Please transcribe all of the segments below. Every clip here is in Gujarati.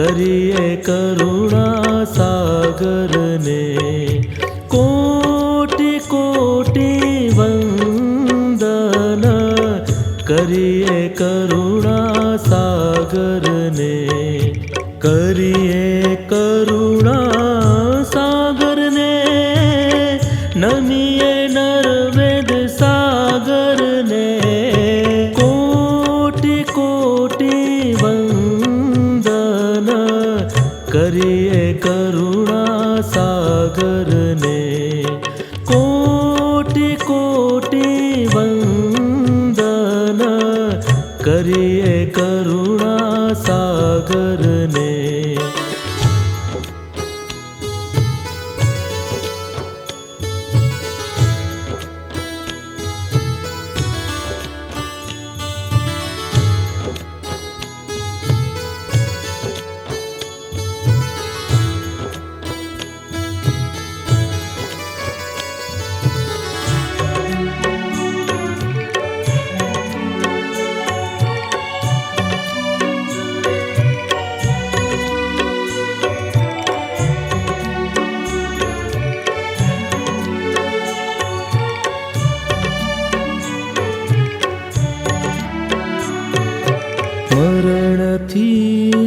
करिए करुणा सागर ने। कोटि कोटि वंदन करिए करुणा सागर ने। करिए करुणा सागर ने नमिए नरवेद सागर ने। कोटि कोटि वंदन करिए करुणा सागर ने। कोटि कोटि वंदन करिए करुणा सागर ने। मरणथी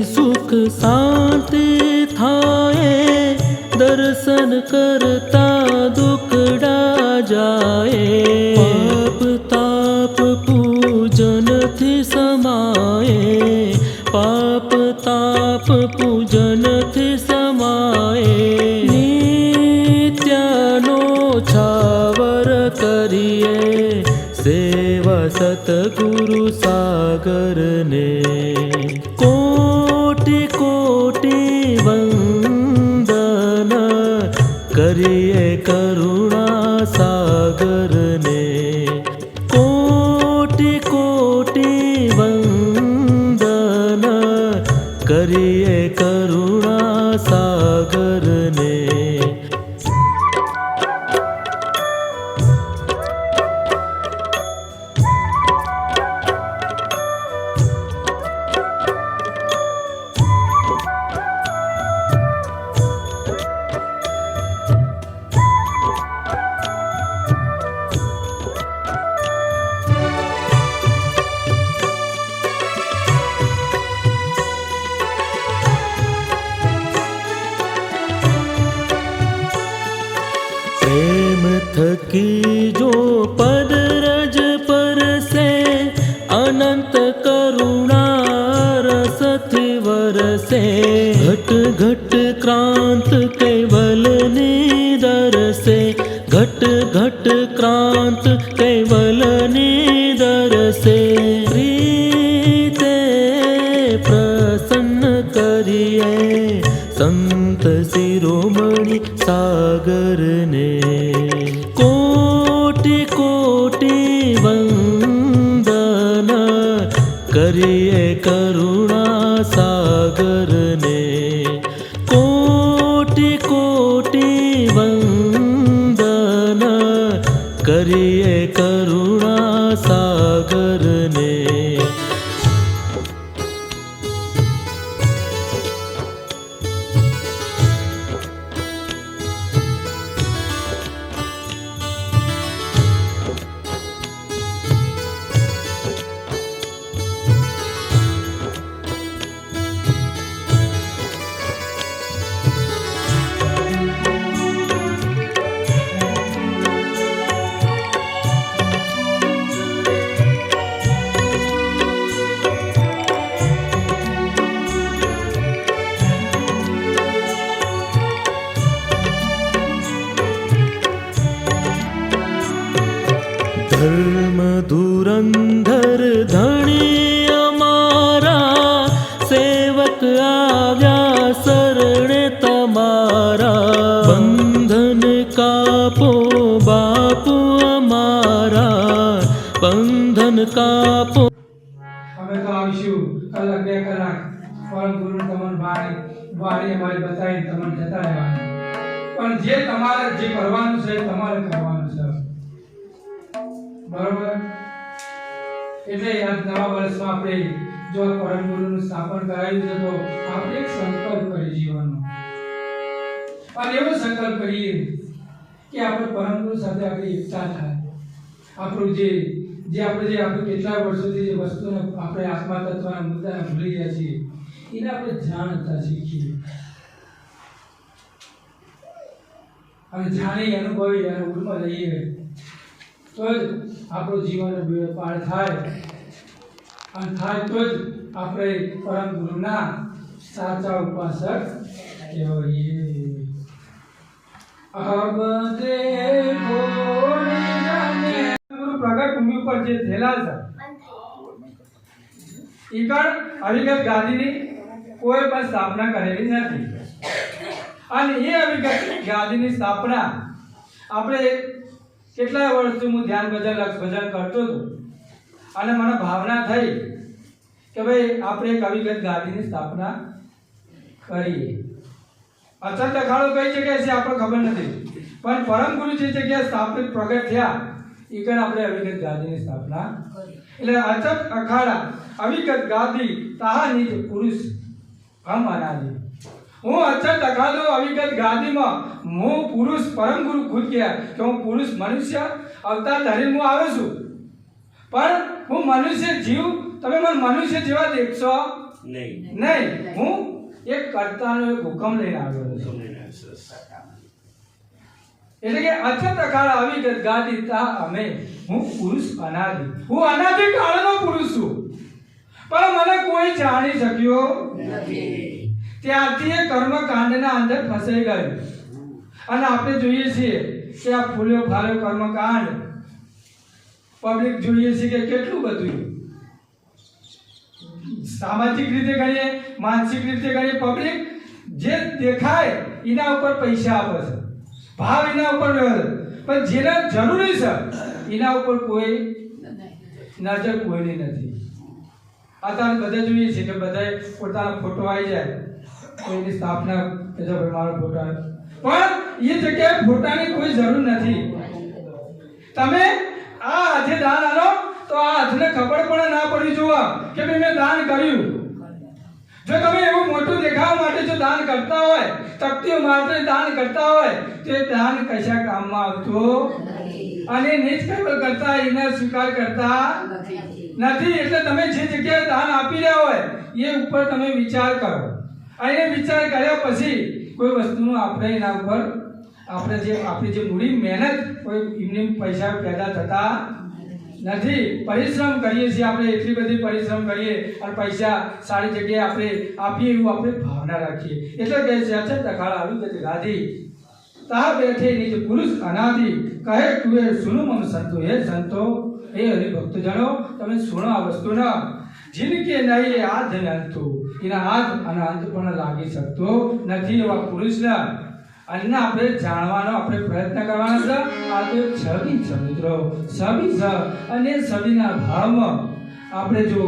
सुख शांति थाए। दर्शन करता दुखड़ा जाए। पाप ताप पूजन थी समाए। पाप ताप पूजन थी समाए। नित्यानो छावर करिए सेवा सतगुरु सागर ने। कोटि कोटि वंदन करिए करुणा सागर ने। कोटि कोटि वंदन करिए करुणा सागर ने। प्रेम थकी जो पद रज पर से अनंत करुणा रस थी वरसे। घट घट क्रांत केवल निदर से। घट घट क्रांत केवल निदर से। प्रीते प्रसन्न करिए संत शिरोमणि सागर ने। कोटि कोटि वंदन करिए करुणा सागर ने। कोटि कोटि वंदन करिए करुणा सागर ने। धर्म धुरंधर धणी अमारा। सेवक आव्या शरणे तमारा। बंधन कापो बापू अमारा। बंधन कापो। અમે તો આવીશું કલાક બે કલાક પરમ ગુરુ તમને વાણી અમારી બતાવી તમને જતા રહેવાનું. પણ જે તમારે જે કરવાનું છે તમારે કરવાનું છે. બરોબર? એટલે આ નવા વર્ષમાં આપણે જો આ પરમ ગુરુનું સ્થાપન કરાયું છે તો આપણે એક સંકલ્પ કરીએ જીવનનો, અને એવો સંકલ્પ કરીએ કે આપણે પરમ ગુરુ સાથે આપણી એકતા થાય. આપણું જે આપણે કેટલા વર્ષોથી જે વસ્તુને આપણે આત્મા તત્વના મુદ્દાને ભૂલી ગયા છીએ એને આપણે જાણતા શીખીએ, અને જાણી અનુભવી અને ઉર્મા લઈએ તો જ આપણું જીવન પાર થાય, અને થાય તો જ આપણે પરમ ગુરુના સાચા ઉપાસક કહેવાઈએ. અબ દેખો ગુરુ પ્રગટ ભૂમિ ઉપર જે થયેલા છે ઈકણ અવિગત ગાદીની કોઈ પણ સ્થાપના કરેલી નથી, અને એ અવિગત ગાદીની સ્થાપના આપણે કેટલાય વર્ષથી હું ધ્યાન ભજન લક્ષ ભજન કરતો હતો, અને મને ભાવના થઈ કે ભાઈ આપણે એક અવિગત ગાદીની સ્થાપના કરીએ. અચલ અખાડો કઈ જગ્યાએ છે આપણે ખબર નથી, પણ પરમ ગુરુ જે જગ્યાએ સ્થાપિત પ્રગટ થયા એ કણ આપણે અવિગત ગાદીની સ્થાપના. એટલે અચલ અખાડા અવિગત ગાદી તાહા નિજ પુરુષ હમ અનાદિ. હું અચલ અખાડો અવિગત ગાદીમાં હું પુરુષ પરમ ગુરુ ખુદ ગયા કે હું પુરુષ મનુષ્ય અવતાર ધરીને હું આવ્યો છું, પણ હું મનુષ્ય જીવ તમે મને મનુષ્ય જેવા દેખશો નહીં. હું એક કર્તાનો એક હુકમ લઈને આવ્યો છું. એટલે કે અચલ અખાડા અવિગત ગાદી તા અમે હું પુરુષ અનાદિ. હું અનાદિ કાળનો પુરુષ છું, પણ મને કોઈ જાણી શક્યો નથી. ત્યારથી એ કર્મકાંડના અંદર ફસાઈ ગયું, અને આપણે જોઈએ છીએ કે આ ફૂલ્યો ફાલ્યો કર્મકાંડ પબ્લિક જોઈએ છે કે કેટલું બધું સામાજિક રીતે ગણીએ, માનસિક રીતે ગણીએ, પબ્લિક જે દેખાય એના ઉપર પૈસા આપે છે, ભાવ એના ઉપર વ્યવહાર, પણ જેને જરૂરી છે એના ઉપર કોઈ નજર કોઈની નથી. અત્યારે બધા જોઈએ છે કે બધા પોતાનો ફોટો આવી જાય, કોઈની સ્થાપના કે ભાઈ મારો ફોટો આવે, પણ એ જગ્યાએ ફોટાની કોઈ જરૂર નથી. તમે આ હાથે દાન આલો તો આ હાથને ખબર પણ ના પડી જોવા કે ભાઈ મેં દાન કર્યું. જો તમે એવું મોટું દેખાવા માટે જો દાન કરતા હોય, શક્તિઓ માટે દાન કરતા હોય તો એ દાન કશા કામમાં આવતો અને નીચ કર્મ કરતા એને સ્વીકાર કરતા નથી. એટલે તમે જે જગ્યાએ દાન આપી રહ્યા હોય એ ઉપર તમે વિચાર કરો, અને વિચાર કર્યા પછી કોઈ વસ્તુનું આપણે એના ઉપર આપણી જે મૂડી મહેનત કોઈ એમને પૈસા પેદા થતા નથી. પરિશ્રમ કરીએ છીએ આપણે, એટલી બધી પરિશ્રમ કરીએ અને પૈસા સારી જગ્યાએ આપણે આપીએ એવું આપણે ભાવના રાખીએ. એટલે કહે છે અચલ અખાડા અવિગત ગાદી તા બેઠે નિજ પુરુષ અનાદિ. કહે તુએ સુનો મમ સંતો. હે સંતો, હે હરિભક્તજનો, તમે સુનો આ વસ્તુના. જિનકે નહીં આદ અંતો, એના આદ અને અંત પણ લાગી શકતો નથી એવા પુરુષના અને આપણે જાણવાનો આપણે પ્રયત્ન કરવાનો છે. આ તો છબી છે મિત્રો, છબી છે, અને છબીના ભાવમાં આપણે જો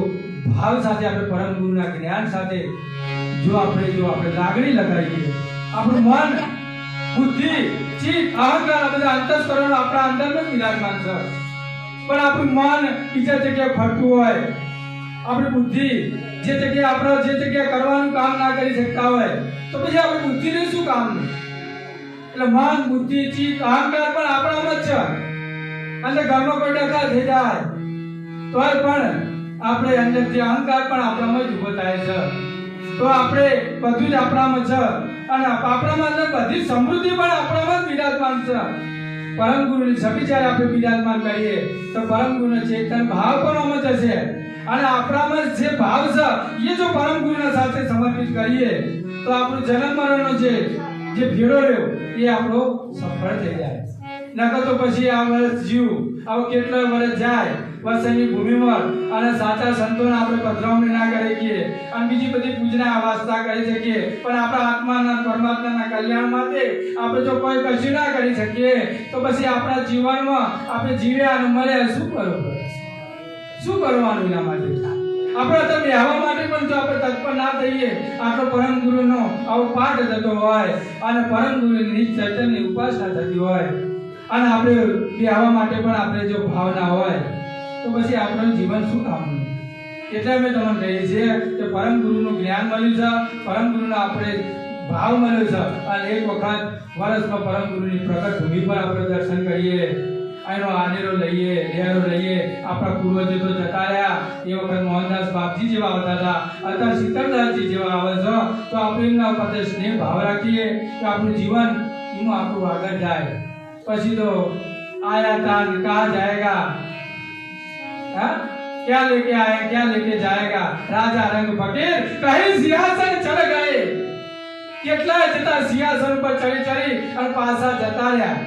ભાવ સાથે આપણે પરમ ગુરુના જ્ઞાન સાથે જો આપણે લાગણી લગાવીએ, આપણું મન બુદ્ધિ ચિત્ત અહંકાર આ બધા અંતસ્કરણ આપણા અંદરમાં વિરાજમાન છે, પણ આપણું મન બીજા જગ્યાએ ફરતું હોય, આપણી બુદ્ધિ જે જગ્યાએ કરવાનું કામ ના કરી શકતા હોય તો પછી આપણી બુદ્ધિનું શું કામ? એટલે મન બુદ્ધિ ચિત્ત અહંકાર પણ આપણામાં જ છે, અને ઘરમાં કોઈ ડખા થઈ જાય તોય પણ આપણે અંદરથી અહંકાર પણ આપણામાં જ ઉભો થાય છે. તો આપણે બધું જ આપણામાં છે, અને આપણામાં બધી સમૃદ્ધિ પણ આપણામાં જ બિરાજમાન છે. પરમ ગુરુની છબી જ્યારે આપણે બિરાજમાન કરીએ તો પરમ ગુરુનો ચેતન ભાવ પણ આમાં જશે, અને આપણામાં જે ભાવ છે એ જો પરમ ગુરુના સાથે સમર્પિત કરીએ તો આપણો જન્મ મરણનો જે ભેડો રહ્યો એ આપણો સફળ થઈ જાય. નકર તો પછી આ વર્ષ જીવ આવો કેટલો વર્ષ જાય વસની ભૂમિમાં, અને સાચા સંતોને આપણે પધરાવણી ના કરી શકીએ, અને બીજી બધી પૂજના વાસ્તા કરી શકીએ, પણ આપણા આત્માના પરમાત્માના કલ્યાણ માટે આપણે જો કોઈ કશું ના કરી શકીએ તો પછી આપણા જીવનમાં આપણે જીવ્યા અને મર્યા શું કરવાનું એના માટે? આપણે તો બેહવા માટે પણ જો આપણે તત્પર ના થઈએ, આટલો પરમ ગુરુનો આવો પાઠ થતો હોય અને પરમ ગુરુની નિજ ચૈતન્યની ઉપાસના થતી હોય, અને આપણે બેહવા માટે પણ આપણે જો ભાવના હોય તો પછી આપણું જીવન શું કામનું? એટલે અમે તમને કહીએ છીએ કે પરમ ગુરુનું જ્ઞાન મળ્યું છે, પરમ ગુરુનો આપણે ભાવ મળ્યો છે, અને એક વખત વર્ષમાં પરમ ગુરુની પ્રગટ ભૂમિ પર આપણે દર્શન કરીએ, એનો આનેરો લઈએ, લેરો લઈએ. આપણા પૂર્વજો તો જતા રહ્યા, એ વખત મોહનદાસ બાપજી જેવા આવતા હતા, અત્યારે શીતળદાસજી જેવા આવે છે, તો આપણે એમના ઉપર સ્નેહ ભાવ રાખીએ તો આપણું જીવન એમાં આપણું આગળ જાય. પછી તો આયા था कहाँ जाएगा, हाँ क्या लेके आए क्या लेके जाएगा, राजा रंग फकीर कहीं सिंहासन चढ़ गए. કેટલા જતા સિંહાસન પર ચડી અને પાછા જતા રહ્યા.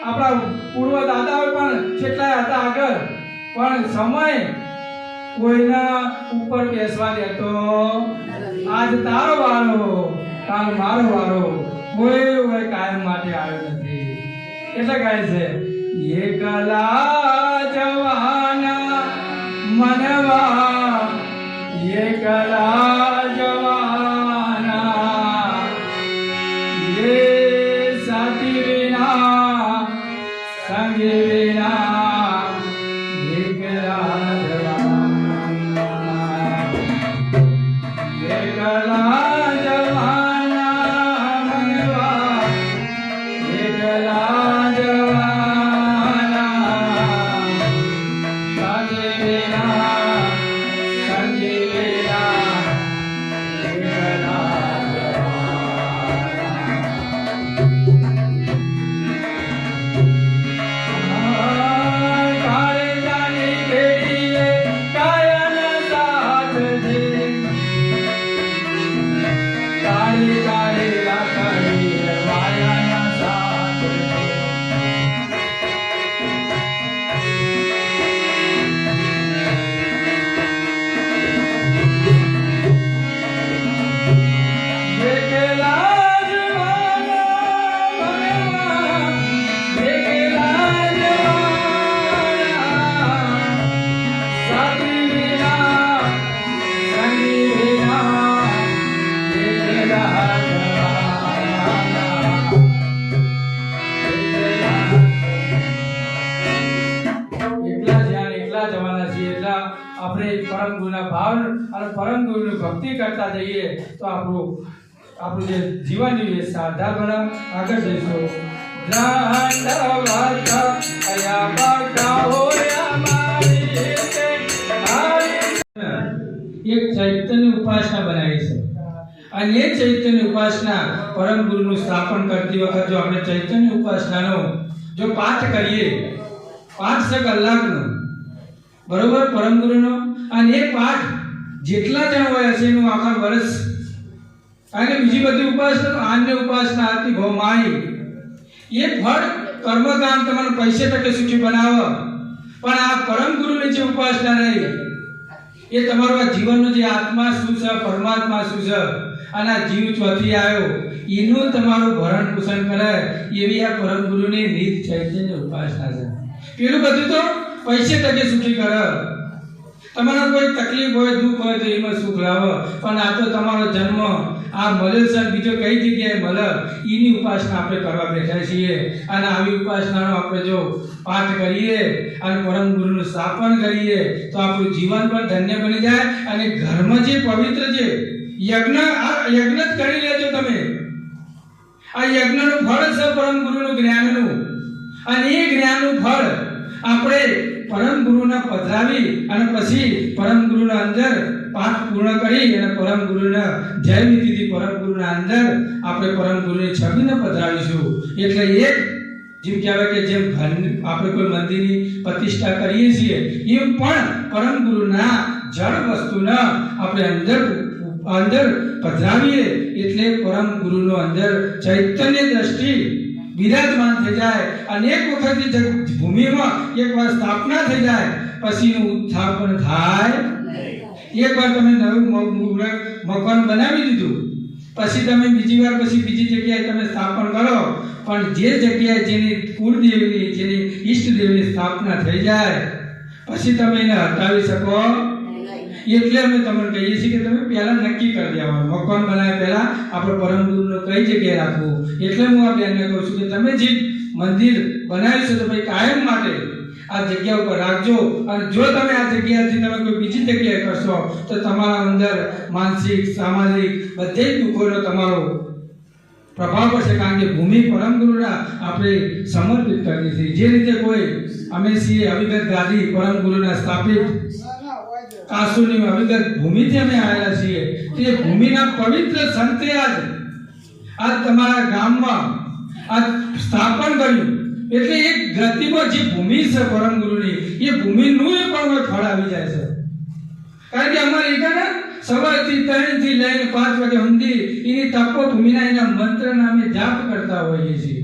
આપણા પૂર્વ દાદાઓ પણ કેટલા હતા આગળ, પણ સમય કોઈના ઉપર બેસવા દેતો. આજ તારો વારો, કાલ મારો વારો, કોઈ કાયમ માટે આવ્યો નથી. એટલે કહે છે એકલા જવાના મનવા, એકલા જવાના ये साथी बिना संग बिना एकला जवाना, एकला जवाना मनवा, एकला जवाना साथी बिना संग बिना एकला આપણે પરમ ગુરુના ભાવ અને પરમ ગુરુની ભક્તિ કરતા જઈએ તો આપણું જે જીવનની એ સાધા બને આગળ જઈશું. એક ચૈતન્ય ઉપાસના બનાવી છે, અને એ ચૈતન્ય ઉપાસના પરમ ગુરુનું સ્થાપન કરતી વખત જો આપણે ચૈતન્ય ઉપાસનાનો જો પાઠ કરીએ 5 કલાકનો, બરોબર, પરમ ગુરુનો, અને એ પાઠ જેટલા જણ હોય હશે એનું આખા વર્ષ. અને બીજી બધી ઉપાસના, આન્ય ઉપાસના આરતી ભવમાઈ, એ ફળ કર્મકાંડ તમને પૈસે ટકે સુખી બનાવે, પણ આ પરમ ગુરુની જે ઉપાસના રહી એ તમારો આ જીવનનો જે આત્મા શું છે, પરમાત્મા શું છે, અને આ જીવ ચોથી આવ્યો એનું તમારું ભરણ પોષણ કરે, એવી આ પરમ ગુરુની નિજ ચૈતન્ય ઉપાસના છે. પેલું બધું તો પૈસે ટકે સુખી કરે, તમારા કોઈ તકલીફ હોય, દુઃખ હોય તો એમાં સુખ લાવે, પણ આ તો તમારો જન્મ આ મળે છે, બીજો કઈ જગ્યાએ મળે, એની ઉપાસના આપણે કરવા બેઠા છીએ. અને આવી ઉપાસનાનો આપણે જો પાઠ કરીએ અને પરમ ગુરુનું સ્થાપન કરીએ તો આપણું જીવન પણ ધન્ય બની જાય. અને ઘરમાં જે પવિત્ર છે યજ્ઞ, આ યજ્ઞ જ કરી લેજો તમે. આ યજ્ઞનું ફળ છે પરમ ગુરુનું જ્ઞાનનું, અને એ જ્ઞાનનું ફળ આપણે પરમ ગુરુને પધરાવી અને પછી પરમ ગુરુના અંદર પાઠ પૂર્ણ કરી અને પરમ ગુરુને જય વિધિથી પરમ ગુરુના અંદર આપણે પરમ ગુરુની છબીને પધરાવીશું. એટલે એક જેમ કહેવાય કે જેમ આપણે કોઈ મંદિરની પ્રતિષ્ઠા કરીએ છીએ એમ પણ પરમ ગુરુના જળ વસ્તુને આપણે અંદર પધરાવીએ એટલે પરમ ગુરુનો અંદર ચૈતન્ય દ્રષ્ટિ વિરાજમાન થઈ જાય. અને એક વખત ભૂમિમાં એકવાર સ્થાપના થઈ જાય પછીનું ઉત્થાપન થાય. એકવાર તમે નવું મકાન બનાવી દીધું પછી તમે બીજી વાર પછી બીજી જગ્યાએ તમે સ્થાપન કરો, પણ જે જગ્યાએ જેની કુળદેવીની, જેની ઈષ્ટ દેવીની સ્થાપના થઈ જાય પછી તમે એને હટાવી શકો. એટલે અમે તમને કહીએ છીએ કે તમે પહેલા નક્કી કરી દેવાનું, મકાન બનાવ્યા પહેલા આપણે પરમ ગુરુનો કઈ જગ્યાએ રાખવું. એટલે હું આ બેનને કહું છું કે તમે જે મંદિર બનાવ્યું છે તો ભાઈ કાયમ માટે આ જગ્યા ઉપર રાખજો અને જો તમે આ જગ્યાથી તમે કોઈ બીજી જગ્યાએ કરશો તો તમારા અંદર માનસિક સામાજિક બધે જ દુઃખોનો તમારો પ્રભાવ પડશે કારણ કે ભૂમિ પરમ ગુરુના આપણે સમર્પિત કરવી છે જે રીતે કોઈ અમે છીએ અવિગત ગાદી પરમ ગુરુના સ્થાપિત કાસુની અવિગત ભૂમિથી અમે આવેલા છીએ તે ભૂમિના પવિત્ર સંતે આજ તમારા ગામમાં આ સ્થાપન કર્યું એટલે એક ગતિમાં જે ભૂમિ છે પરમ ગુરુની એ ભૂમિનું પણ ફળ આવી જાય છે કારણ કે અમારે એકાના સવારથી 3 થી લઈને 5 વાગ્યા સુધી એની તપોભૂમિના એના મંત્રના અમે જાપ કરતા હોઈએ છીએ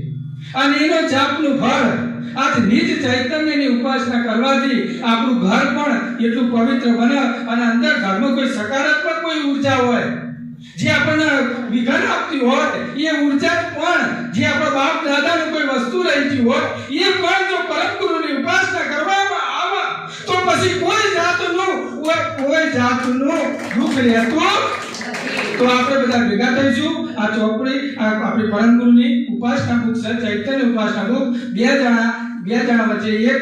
અને એનો જાપનું ફળ આજ નિજ ચૈતન્યની ઉપાસના કરવાથી આપણું ઘર પણ એટલું પવિત્ર બને અને અંદર ઘરમાં કોઈ સકારાત્મક કોઈ ઉર્જા હોય જે આપણને વિઘન આપતી હોય એ ઉર્જા પણ જે આપણા બાપ દાદાનું કોઈ વસ્તુ રહી હોય એ પણ જો પરમ ગુરુની ઉપાસના કરવામાં આવે તો પછી કોઈ જાતનું દુઃખ રહેતું તો આપણે બધા ભેગા થઈશું આ ચોપડી આપણી પરમ ગુરુની ઉપાસના બુક છે ચૈતન્ય ઉપાસના બુક બે જણા વચ્ચે એક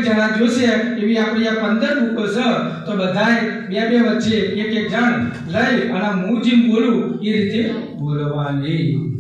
જણા જોશે એવી આપણી આ 15 બુકો છે તો બધાએ બે વચ્ચે એક જણ લઈ અને હું જેમ બોલું એ રીતે બોલવાની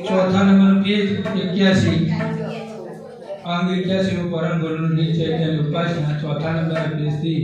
ચોથા નંબર પેજ 81 અંગ 81 નું પરમ ગુરુનું નીચે તેની ઉપાસના ચોથા નંબર પેજથી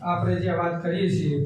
આપણે જે વાત કરીએ છીએ